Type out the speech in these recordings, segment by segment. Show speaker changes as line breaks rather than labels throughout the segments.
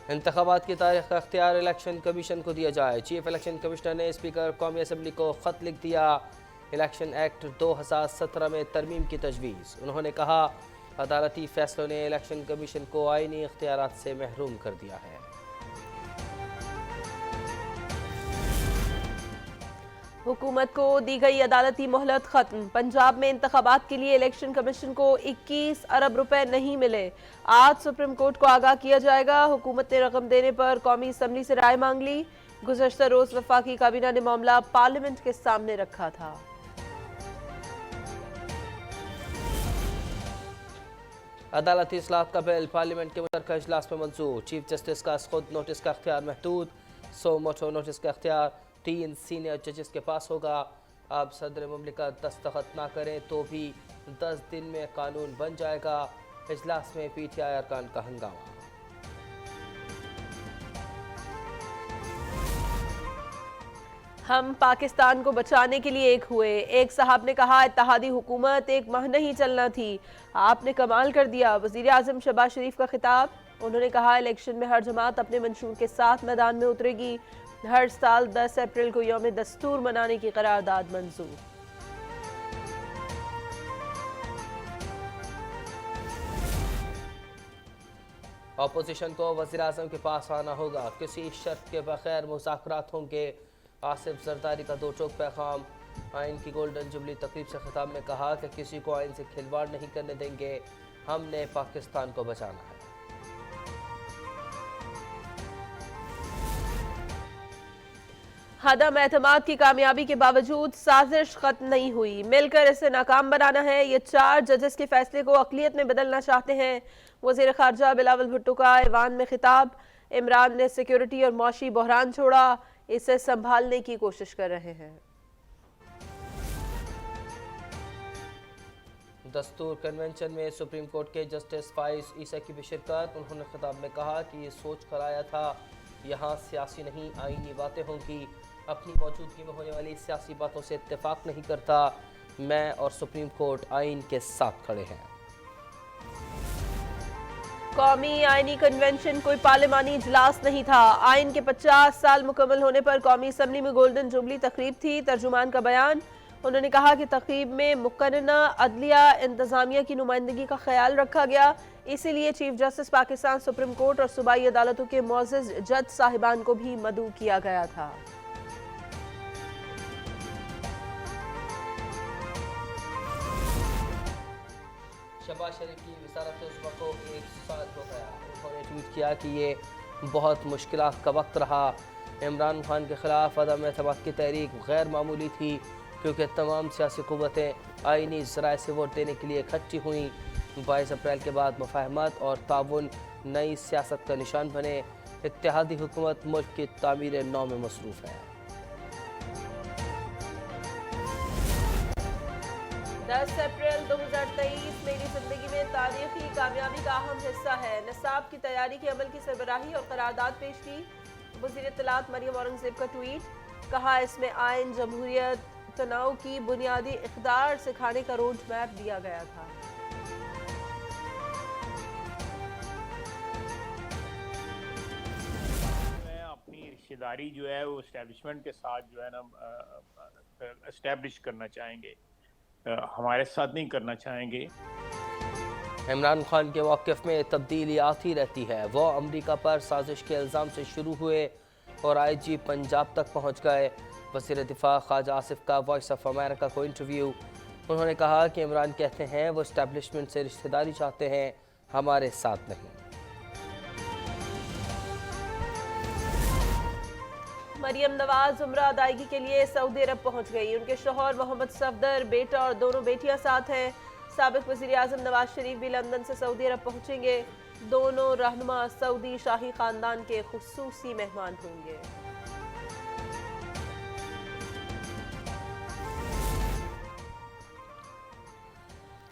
इंतखाबात की तारीख का अख्तियार इलेक्शन कमीशन को दिया जाए। चीफ इलेक्शन कमिश्नर ने स्पीकर कौमी असम्बली को ख़त लिख दिया। इलेक्शन एक्ट 2017 में तरमीम की तजवीज़। उन्होंने कहा, अदालती फैसलों ने इलेक्शन कमीशन को आईनी इख्तियारात से महरूम कर दिया है।
हुकूमत को दी गई अदालती मोहलत खत्म। पंजाब में इंतखाबात के लिए इलेक्शन कमीशन को 21 अरब रुपए नहीं मिले। आज सुप्रीम कोर्ट को आगाह किया जाएगा। हुकूमत ने रकम देने पर कौमी असम्बली से राय मांग ली। गुज़श्ता रोज वफाकी काबीना ने मामला पार्लियामेंट के सामने रखा था।
अदालती इस्लाहत का बिल पार्लियामेंट के मुतल्लिक़ा इजलास में मंजूर। चीफ जस्टिस का खुद नोटिस का अख्तियार महदूद। सो मोटो नोटिस का अख्तियार 3 सीनियर जजेस के पास होगा। अब सदर मुमलिकत दस्तखत ना करें तो भी 10 दिन में कानून बन जाएगा। इजलास में PTI अरकान का हंगामा।
हम पाकिस्तान को बचाने के लिए एक हुए। एक साहब ने कहा, इत्तेहादी हुकूमत 1 माह नहीं चलना थी, आपने कमाल कर दिया। वज़ीर आज़म शहबाज शरीफ का खिताब। उन्होंने कहा, इलेक्शन में हर जमात अपने मंशूर के साथ मैदान में उतरेगी। हर साल 10 अप्रैल को यौम दस्तूर मनाने की करारदाद मंजूर।
अपोजिशन को वज़ीर आज़म के पास आना होगा, किसी शर्त के बगैर मुज़ाकरात होंगे। आसिफ जरदारी का 2 टोक पैगाम। आइन की गोल्डन जुबली तकरीब से खिताब में कहा कि किसी को आइन से खिलवाड़ नहीं करने देंगे, हमने पाकिस्तान को बचाना है।
हदम एतमाद की कामयाबी के बावजूद साजिश खत्म नहीं हुई, मिलकर इसे नाकाम बनाना है। ये 4 जजेस के फैसले को अक़लियत में बदलना चाहते हैं। वज़ीर ख़ारजा बिलावल भुट्टो का ऐवान में खिताब। इमरान ने सिक्योरिटी और मौशी बहरान छोड़ा, इसे संभालने की कोशिश कर रहे हैं।
दस्तूर कन्वेंशन में सुप्रीम कोर्ट के जस्टिस फाइज ईसा की भी शिरकत। उन्होंने खिताब में कहा कि ये सोच कर आया था, यहाँ सियासी नहीं आईनी बातें होंगी। अपनी मौजूदगी में होने वाली सियासी बातों से इत्तेफाक नहीं करता। मैं और सुप्रीम कोर्ट आइन के साथ खड़े हैं।
कौमी आइनी कन्वेंशन कोई पार्लिमानी इजलास नहीं था। आइन के 50 साल मुकम्मल होने पर कौमी असम्बली में गोल्डन जुबली तकरीब थी। तर्जुमान का बयान। उन्होंने कहा कि तकरीब में मुकर्रना अदलिया इंतजामिया की नुमाइंदगी का ख्याल रखा गया, इसीलिए chief justice Pakistan supreme court और सूबाई अदालतों के मोअज़्ज़ज़ जज साहिबान को भी मदऊ किया गया था।
शहबाज शरीफ की वज़ारत उज़्मा को 1 साल हो गया। उन्होंने ट्वीट किया कि ये बहुत मुश्किलात का वक्त रहा। इमरान खान के खिलाफ अदम एतमाद की तहरीक गैर मामूली थी, क्योंकि तमाम सियासी क़ुव्वतें आइनी ज़राए से वोट देने के लिए इकट्ठी हुई। 22 अप्रैल के बाद मुफाहमत और ताउन नई सियासत का निशान बने। इत्तेहादी हुकूमत मुल्क की तामीर नौ में मसरूफ़ है।
10 अप्रैल 2023 मेरी ज़िंदगी में तारीखी कामयाबी का अहम हिस्सा है। निसाब की तैयारी के अमल की सरबराही और करारदाद पेश की। वज़ीर इत्तलात मरियम औरंगज़ेब का ट्वीट। कहा, इसमें आइन, जमहूरियत, तनाव की बुनियादी इक़्तिदार सिखाने का रोड मैप दिया गया था।
मैं अपनी रिश्तेदारी जो है वो इस्टेब्लिशमेंट के साथ जो है ना इस्टेब्लिश करना चाहेंगे, हमारे साथ नहीं करना चाहेंगे।
इमरान खान के मौक़िफ़ में तब्दीली आती रहती है। वो अमरीका पर साजिश के इल्ज़ाम से शुरू हुए और IG पंजाब तक पहुँच गए। वज़ीर दिफ़ा ख्वाजा आसिफ का वॉइस ऑफ अमेरिका को इंटरव्यू। उन्होंने कहा कि इमरान कहते हैं वो इस्टेब्लिशमेंट से रिश्तेदारी चाहते हैं, हमारे साथ नहीं।
मरियम नवाज उम्रा अदायगी के लिए सऊदी अरब पहुंच गई। उनके शौहर मोहम्मद सफदर, बेटा और दोनों बेटियां साथ हैं। साबिक वज़ीर आज़म नवाज शरीफ भी लंदन से सऊदी अरब पहुंचेंगे। दोनों रहनुमा सऊदी शाही खानदान के खुसूसी मेहमान होंगे।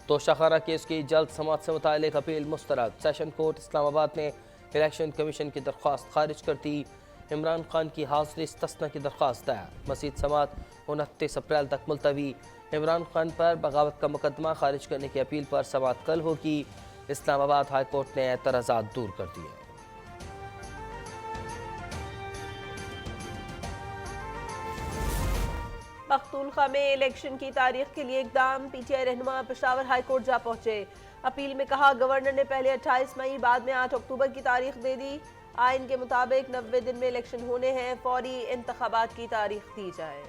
तोशाखाना केस की जल्द समाअत से मुताल्लिक़ अपील मुस्तरद। सेशन कोर्ट इस्लामाबाद ने इलेक्शन कमीशन की दरख्वास्त खारिज कर दी। इमरान खान की हाज़िरी इस्तिस्ना की दरख्वास्त दायर। मज़ीद समाअत 29 अप्रैल तक मुलतवी। इमरान खान पर बगावत का मुकदमा खारिज करने की अपील पर समाअत कल होगी। इस्लामाबाद हाई कोर्ट ने एतराज़ात दूर कर दिए।
पख्तूनख्वा में इलेक्शन की तारीख के लिए इकदाम, पीटीआई रहनुमा पेशावर हाई कोर्ट जा पहुंचे। अपील में कहा गवर्नर ने पहले 28 मई बाद में 8 अक्टूबर की तारीख दे दी। आइन के मुताबिक 90 दिन में इलेक्शन होने हैं, फौरी इंतखाबात की तारीख दी जाए।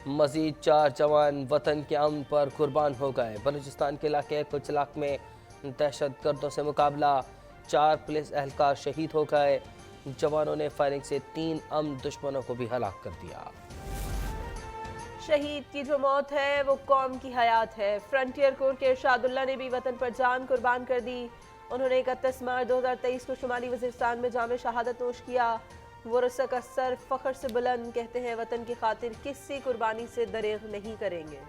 मजीद 4 जवान वतन के अमन पर कुर्बान हो गए। बलूचिस्तान के इलाके कुचलाक में दहशतगर्दों से मुकाबला, 4 पुलिस एहलकार शहीद हो गए। जवानों ने फायरिंग से 3 अमन दुश्मनों को भी हलाक कर दिया।
शहीद की जो मौत है वो कौम की हयात है। फ्रंटियर कोर के इरशादुल्लाह ने भी वतन पर जान कुर्बान कर दी। उन्होंने 31 मार्च 2023 को शुमाली वज़ीरिस्तान में जामे शहादत नोश किया। वो रसक असर फ़ख्र से बुलंद, कहते हैं वतन की खातिर किसी कुर्बानी से दरेग नहीं करेंगे।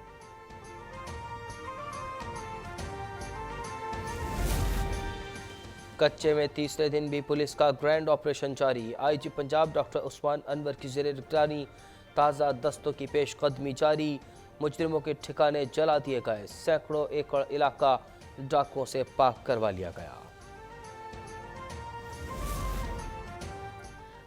कच्चे में तीसरे दिन भी पुलिस का ग्रैंड ऑपरेशन जारी। आईजी पंजाब डॉक्टर उस्मान अनवर की ज़ेर निगरानी ताज़ा दस्तों की पेशकदमी जारी। मुजरिमों के ठिकाने जला दिए गए। सैकड़ों एकड़ इलाका डाकुओं से पाक करवा लिया गया।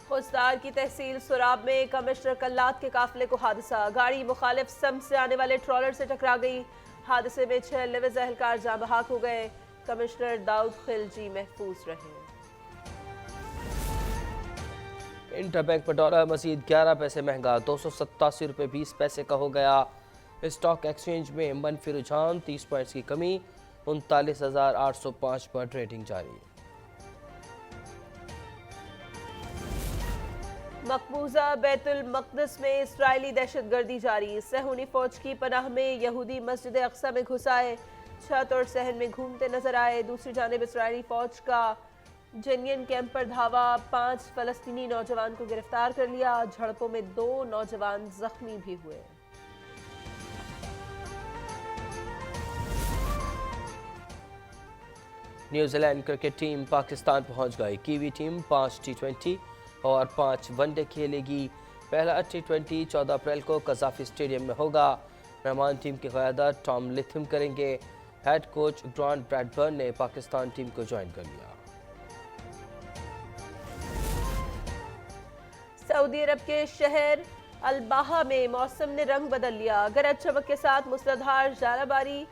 खुजदार की तहसील सुराब में कमिश्नर कल्लात के काफिले को हादसा, गाड़ी मुखालिफ सम से आने वाले ट्रॉलर से टकरा गई। हादसे में 6 लिविज एहलकार जाँ बहक हो गए। कमिश्नर दाऊद खिलजी महफूज रहे।
इंटरबैंक पर डॉलर मजीद 11 पैसे महंगा, 287 रुपये 20 पैसे का हो गया। स्टॉक एक्सचेंज में मनफी रुझान, 30 पॉइंट्स की कमी, 39,805 पर ट्रेडिंग जारी।
मकबूजा बैतुल मक़दस में इस्राइली दहशतगर्दी जारी। सहूनी फौज की पनाह में यहूदी मस्जिद अक्सा में घुस आए, छत और सहन में घूमते नजर आए। दूसरी जानिब इस्राइली फौज का जेनियन कैंप पर धावा, 5 फलस्तीनी नौजवान को गिरफ्तार कर लिया। झड़पों में 2 नौजवान जख्मी भी हुए।
न्यूजीलैंड क्रिकेट टीम पाकिस्तान पहुंच गई। कीवी टीम 5 T20 और 5 वनडे खेलेगी। पहला T20 14 अप्रैल को कज़ाफी स्टेडियम में होगा। मेहमान टीम की क़यादत टॉम लिथम करेंगे। हेड कोच ग्रांट ब्रैडबर्न ने पाकिस्तान टीम को ज्वाइन कर लिया।
सऊदी अरब के शहर अलबाहा में मौसम ने रंग बदल लिया। गरज चमक के साथ मूसलाधार ज़ाराबारी,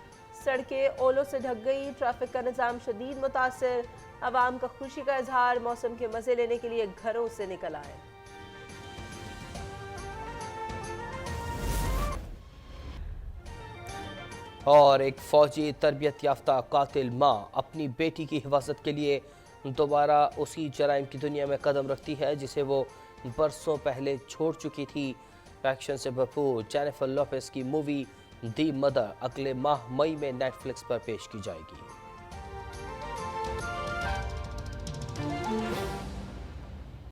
सड़कें ओलों से ढक गई। ट्रैफिक का निज़ाम शदीद मुतासिर। आवाम का खुशी का इजहार, मौसम के मज़े लेने के लिए घरों से निकल आए।
और एक फौजी तरबियत याफ्ता कातिल माँ अपनी बेटी की हिफाजत के लिए दोबारा उसी जराइम की दुनिया में कदम रखती है जिसे वो बरसों पहले छोड़ चुकी थी। एक्शन से भरपूर जेनिफर लोपेज की मूवी दी मदर अगले माह मई में नेटफ्लिक्स पर पेश की जाएगी।